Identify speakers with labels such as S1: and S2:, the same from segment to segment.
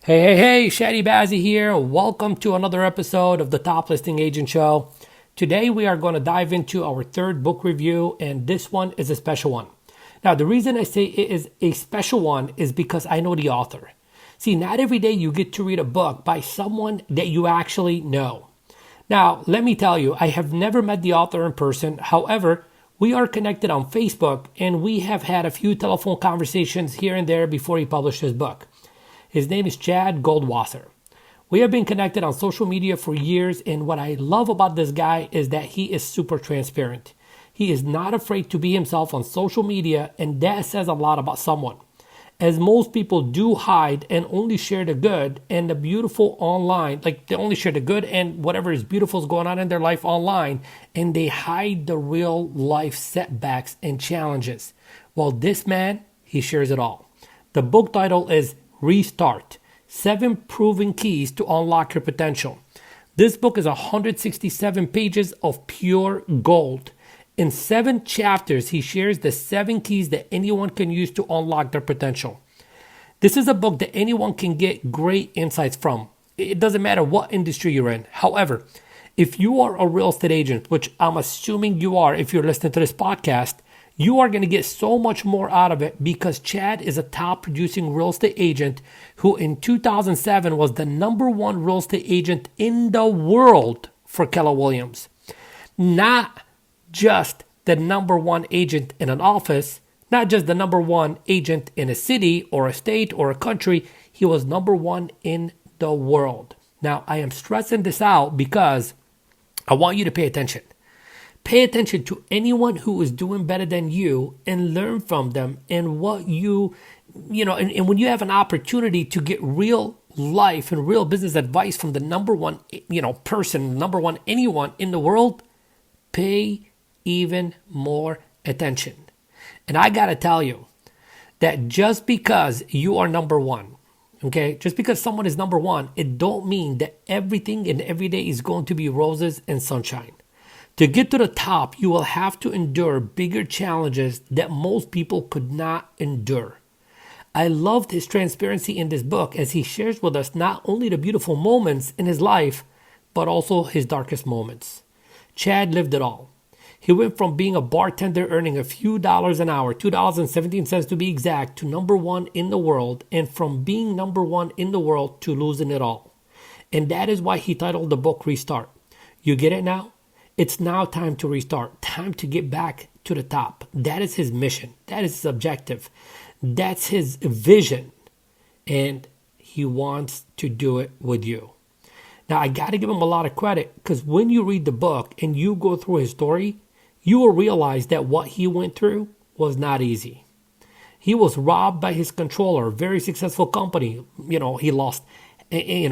S1: Hey, Chadi Bazzi here. Welcome to another episode of the Top Listing Agent Show. Today we are going to dive into our third book review, and this one is a special one. Now, the reason I say it is a special one is because I know the author. See, not every day you get to read a book by someone that you actually know. Now, let me tell you, I have never met the author in person. However, we are connected on Facebook, and we have had a few telephone conversations here and there before he published his book. His name is Chad Goldwasser. We have been connected on social media for years, and what I love about this guy is that he is super transparent. He is not afraid to be himself on social media, and that says a lot about someone. As most people do hide and only share the good and the beautiful online, like they only share the good and whatever is beautiful is going on in their life online, and they hide the real life setbacks and challenges. Well, this man, he shares it all. The book title is ReStart, 7 Proven Keys to Unlock Your Potential. This book is 167 pages of pure gold. In 7 chapters, he shares the 7 keys that anyone can use to unlock their potential. This is a book that anyone can get great insights from. It doesn't matter what industry you're in. However, if you are a real estate agent, which I'm assuming you are if you're listening to this podcast, you are going to get so much more out of it because Chad is a top producing real estate agent who in 2007 was the number 1 real estate agent in the world for Keller Williams. Not just the number 1 agent in an office, not just the number 1 agent in a city or a state or a country. He was number 1 in the world. Now, I am stressing this out because I want you to pay attention. Pay attention to anyone who is doing better than you and learn from them and what and when you have an opportunity to get real life and real business advice from the number 1, person, number 1 anyone in the world, pay even more attention. And I got to tell you that just because you are number 1, okay, just because someone is number 1, it don't mean that everything and every day is going to be roses and sunshine. To get to the top, you will have to endure bigger challenges that most people could not endure. I loved his transparency in this book as he shares with us not only the beautiful moments in his life, but also his darkest moments. Chad lived it all. He went from being a bartender earning a few dollars an hour, $2.17 to be exact, to number 1 in the world, and from being number 1 in the world to losing it all. And that is why he titled the book ReStart. You get it now? It's now time to restart, time to get back to the top. That is his mission. That is his objective. That's his vision. And he wants to do it with you. Now, I got to give him a lot of credit because when you read the book and you go through his story, you will realize that what he went through was not easy. He was robbed by his controller, a very successful company. He lost, he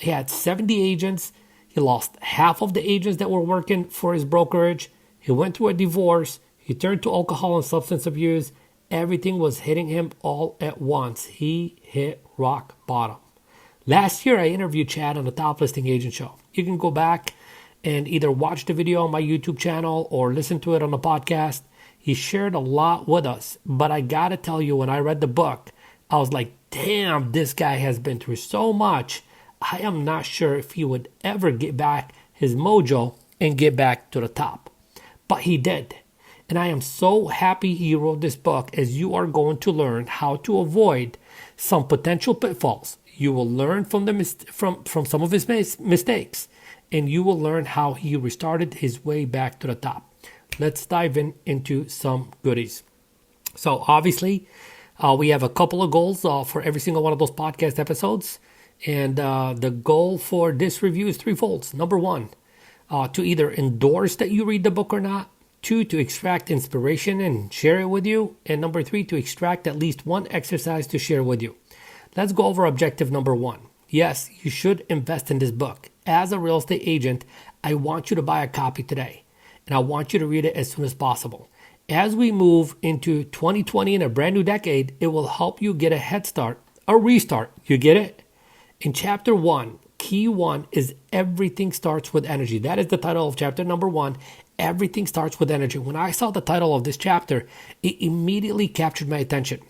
S1: had 70 agents. He lost half of the agents that were working for his brokerage. He went through a divorce. He turned to alcohol and substance abuse. Everything was hitting him all at once. He hit rock bottom. Last year, I interviewed Chad on the Top Listing Agent Show. You can go back and either watch the video on my YouTube channel or listen to it on the podcast. He shared a lot with us. But I got to tell you, when I read the book, I was like, damn, this guy has been through so much. I am not sure if he would ever get back his mojo and get back to the top. But he did. And I am so happy he wrote this book, as you are going to learn how to avoid some potential pitfalls. You will learn from from some of his mistakes, and you will learn how he restarted his way back to the top. Let's dive into some goodies. So obviously, we have a couple of goals for every single one of those podcast episodes. And the goal for this review is threefold. Number 1, to either endorse that you read the book or not. 2, to extract inspiration and share it with you. And number 3, to extract at least one exercise to share with you. Let's go over objective number 1. Yes, you should invest in this book. As a real estate agent, I want you to buy a copy today. And I want you to read it as soon as possible. As we move into 2020 and a brand new decade, it will help you get a head start, a restart. You get it? In chapter 1, key 1 is everything starts with energy. That is the title of chapter number 1. Everything starts with energy. When I saw the title of this chapter, it immediately captured my attention.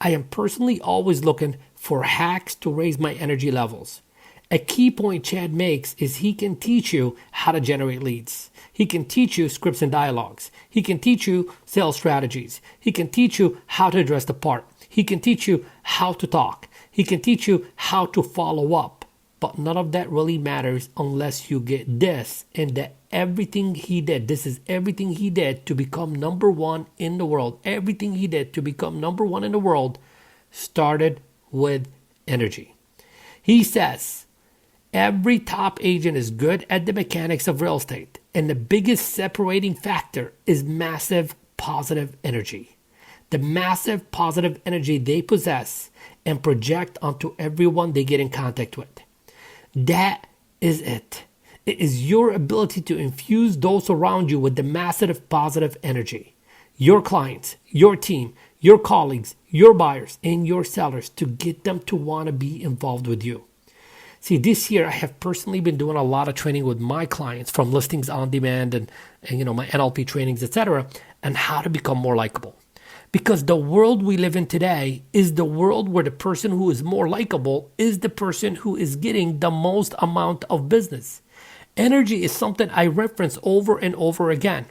S1: I am personally always looking for hacks to raise my energy levels. A key point Chad makes is he can teach you how to generate leads. He can teach you scripts and dialogues. He can teach you sales strategies. He can teach you how to dress the part. He can teach you how to talk. He can teach you how to follow up. But none of that really matters unless you get this, and that everything he did, this is everything he did to become number one in the world. Everything he did to become number one in the world started with energy. He says, every top agent is good at the mechanics of real estate, and the biggest separating factor is massive positive energy. The massive positive energy they possess and project onto everyone they get in contact with. That is it. It is your ability to infuse those around you with the massive positive energy. Your clients, your team, your colleagues, your buyers, and your sellers, to get them to want to be involved with you. See, this year I have personally been doing a lot of training with my clients, from listings on demand and my NLP trainings, etc., and how to become more likable. Because the world we live in today is the world where the person who is more likable is the person who is getting the most amount of business. Energy is something I reference over and over again.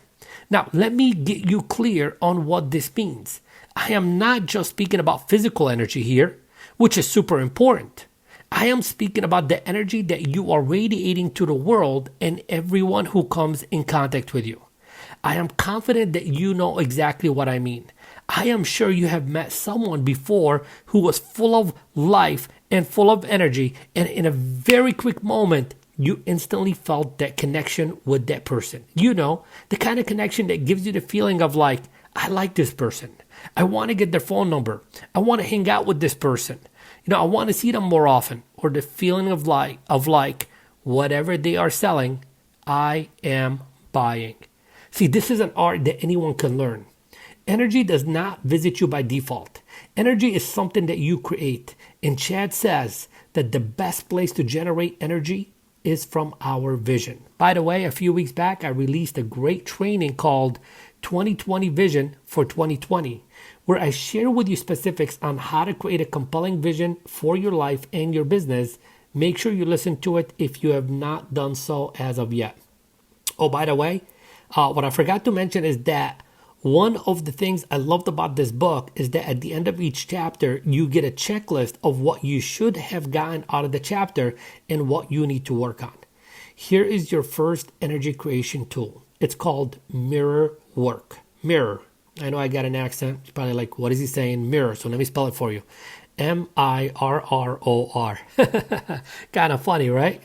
S1: Now, let me get you clear on what this means. I am not just speaking about physical energy here, which is super important. I am speaking about the energy that you are radiating to the world and everyone who comes in contact with you. I am confident that you know exactly what I mean. I am sure you have met someone before who was full of life and full of energy, and in a very quick moment, you instantly felt that connection with that person. You know, the kind of connection that gives you the feeling of like, I like this person. I want to get their phone number. I want to hang out with this person. I want to see them more often. Or the feeling of like, whatever they are selling, I am buying. See, this is an art that anyone can learn. Energy does not visit you by default. Energy is something that you create. And Chad says that the best place to generate energy is from our vision. By the way, a few weeks back, I released a great training called 2020 Vision for 2020, where I share with you specifics on how to create a compelling vision for your life and your business. Make sure you listen to it if you have not done so as of yet. Oh, by the way, what I forgot to mention is that one of the things I loved about this book is that at the end of each chapter, you get a checklist of what you should have gotten out of the chapter and what you need to work on. Here is your first energy creation tool. It's called Mirror Work. Mirror. I know I got an accent. You're probably like, what is he saying? Mirror. So let me spell it for you. M-I-R-R-O-R. Kind of funny, right?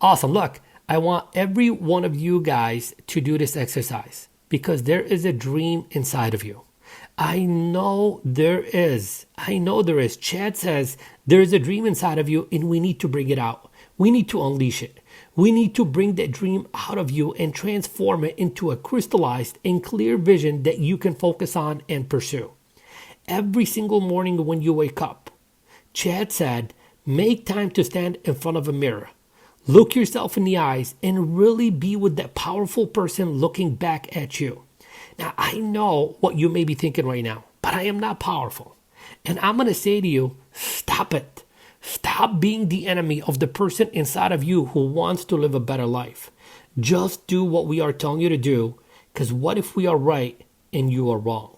S1: Awesome. Look, I want every one of you guys to do this exercise, because there is a dream inside of you. I know there is. Chad says there is a dream inside of you, and we need to bring it out. We need to unleash it. We need to bring that dream out of you and transform it into a crystallized and clear vision that you can focus on and pursue. Every single morning when you wake up, Chad said, make time to stand in front of a mirror. Look yourself in the eyes and really be with that powerful person looking back at you. Now, I know what you may be thinking right now, but I am not powerful. And I'm going to say to you, stop it. Stop being the enemy of the person inside of you who wants to live a better life. Just do what we are telling you to do, because what if we are right and you are wrong?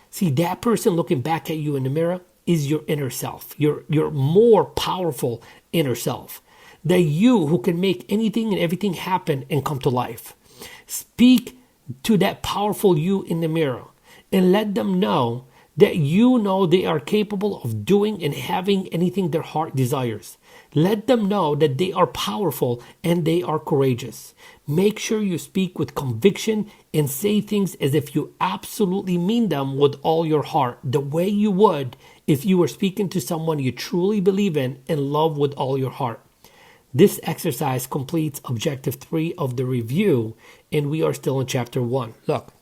S1: See, that person looking back at you in the mirror is your inner self, your more powerful inner self. The you who can make anything and everything happen and come to life. Speak to that powerful you in the mirror and let them know that you know they are capable of doing and having anything their heart desires. Let them know that they are powerful and they are courageous. Make sure you speak with conviction and say things as if you absolutely mean them with all your heart, the way you would if you were speaking to someone you truly believe in and love with all your heart. This exercise completes objective 3 of the review, and we are still in chapter 1. Look,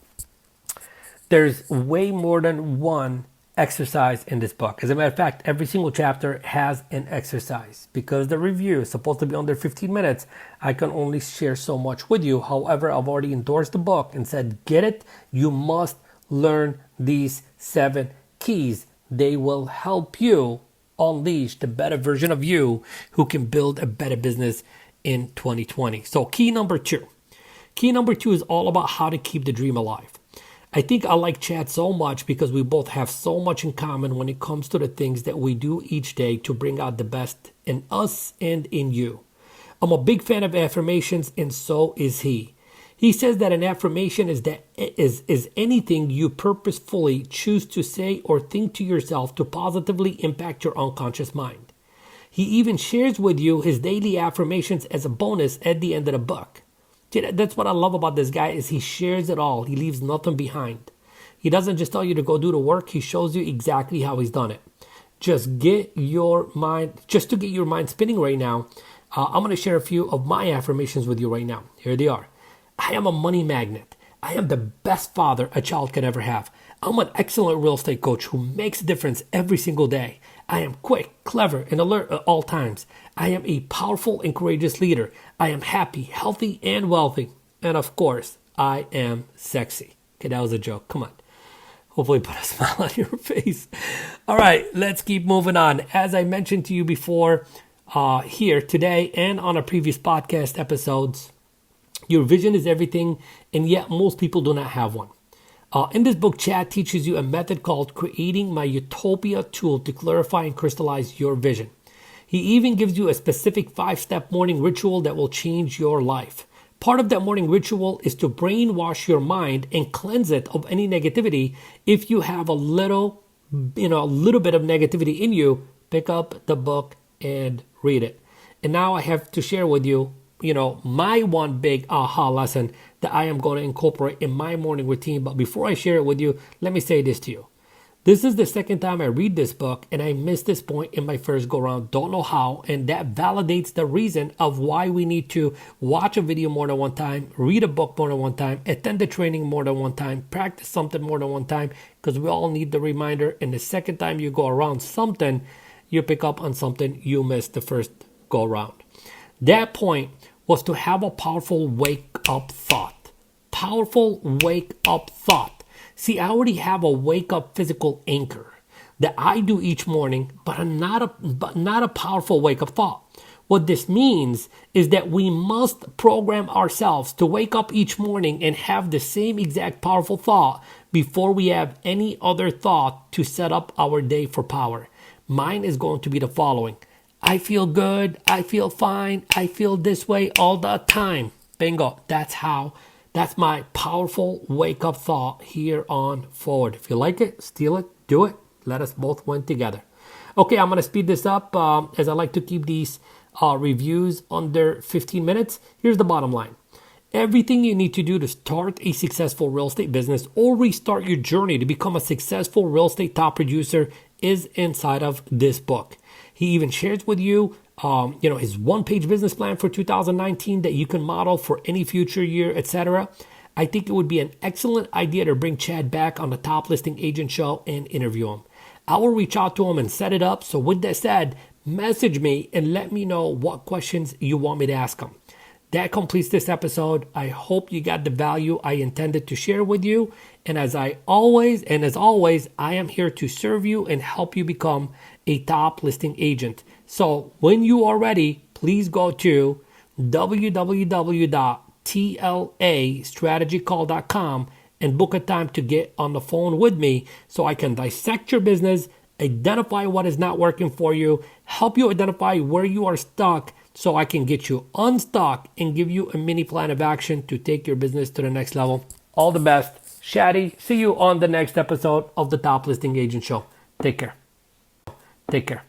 S1: there's way more than one exercise in this book. As a matter of fact, every single chapter has an exercise. Because the review is supposed to be under 15 minutes, I can only share so much with you. However, I've already endorsed the book and said, get it. You must learn these 7 keys. They will help you unleash the better version of you who can build a better business in 2020. So key number two. Key number two is all about how to keep the dream alive. I think I like Chad so much because we both have so much in common when it comes to the things that we do each day to bring out the best in us and in you. I'm a big fan of affirmations, and so is he. He says that an affirmation is anything you purposefully choose to say or think to yourself to positively impact your unconscious mind. He even shares with you his daily affirmations as a bonus at the end of the book. That's what I love about this guy is he shares it all. He leaves nothing behind. He doesn't just tell you to go do the work. He shows you exactly how he's done it. Just to get your mind spinning right now, I'm going to share a few of my affirmations with you right now. Here they are. I am a money magnet. I am the best father a child could ever have. I'm an excellent real estate coach who makes a difference every single day. I am quick, clever, and alert at all times. I am a powerful and courageous leader. I am happy, healthy, and wealthy. And of course, I am sexy. Okay, that was a joke. Come on. Hopefully put a smile on your face. All right, let's keep moving on. As I mentioned to you before, here today and on a previous podcast episodes, your vision is everything, and yet most people do not have one. In this book, Chad teaches you a method called creating My Utopia tool to clarify and crystallize your vision. He even gives you a specific 5-step morning ritual that will change your life. Part of that morning ritual is to brainwash your mind and cleanse it of any negativity. If you have a little bit of negativity in you, pick up the book and read it. And now I have to share with you, my one big aha lesson that I am going to incorporate in my morning routine. But before I share it with you, let me say this to you. This is the second time I read this book, and I missed this point in my first go round. Don't know how, and that validates the reason of why we need to watch a video more than one time, read a book more than one time, attend the training more than one time, practice something more than one time, because we all need the reminder. And the second time you go around something, you pick up on something you missed the first go around. That point was to have a powerful wake-up thought. Powerful wake-up thought. See, I already have a wake-up physical anchor that I do each morning, but not a powerful wake-up thought. What this means is that we must program ourselves to wake up each morning and have the same exact powerful thought before we have any other thought to set up our day for power. Mine is going to be the following. I feel good. I feel fine. I feel this way all the time. Bingo. That's my powerful wake-up thought here on forward. If you like it, steal it, do it. Let us both win together. Okay, I'm going to speed this up as I like to keep these reviews under 15 minutes. Here's the bottom line. Everything you need to do to start a successful real estate business or restart your journey to become a successful real estate top producer is inside of this book. He even shares with you, his one-page business plan for 2019 that you can model for any future year, etc. I think it would be an excellent idea to bring Chad back on the Top Listing Agent Show and interview him. I will reach out to him and set it up. So with that said, message me and let me know what questions you want me to ask him. That completes this episode. I hope you got the value I intended to share with you. And as always, I am here to serve you and help you become a top listing agent. So when you are ready, please go to www.tlastrategycall.com and book a time to get on the phone with me so I can dissect your business, identify what is not working for you, help you identify where you are stuck so I can get you unstuck and give you a mini plan of action to take your business to the next level. All the best. Chadi, see you on the next episode of the Top Listing Agent Show. Take care. Take care.